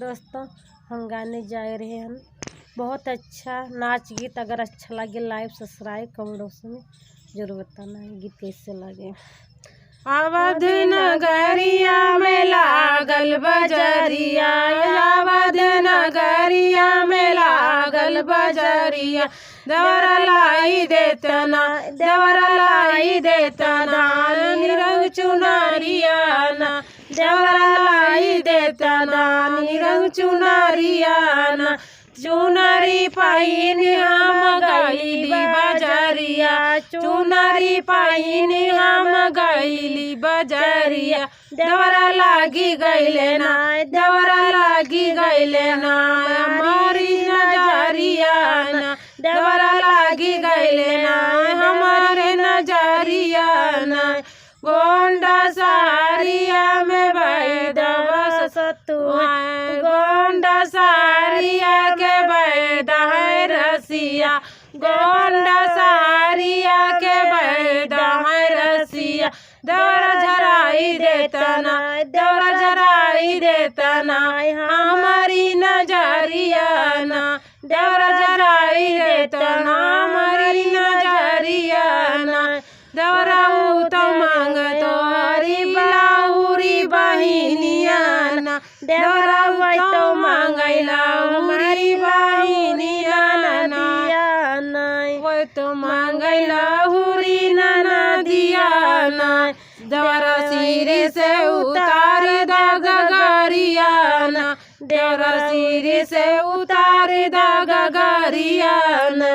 दोस्तों हम गाने जा रहे हैं। बहुत अच्छा नाच गीत, अगर अच्छा लगे लाइव सब्सक्राइब कमेंट में जरूर बताना है गीत कैसे लगे। अवध नगरिया में लागल बजरिया, अवध नगरिया में लागल बजरिया, देवरा लाई देतना, देवरा लाई देतना, निरंग चुनरिया ना, देवरा लाई देतना, निरंग चुनरिया ना, चुनरी पाइन हम गईली बजरिया, चुनरी पाइन हम गईली बजरिया, देवरा लागी गईले ना, देवरा लागी गईले ना, हमारी नजरिया ना, देवरा लागी गईले ना, हमारे नजरिया ना, गोंडा सारिया में बैदवा सतुआ, गोंडा सारिया के बैदा है रसिया, गोंडा सारिया के बैदा है रसिया, देवरा झराई देतना, देवरा झराई देतना, हमारी नजरिया ना, देवरा झराई देतना, हमारी नजरिया ना, देवरा तो मांग तो हरी बिलाउरी बहिनिया ना, देवरा तो मांगैला हमारी बहिनिया ना, वो तो मांगैला हुरी ना दिया ना, देवरा सिर से उतार दा गगरिया ना, देवरा सिर से उतार दा गगरिया ना।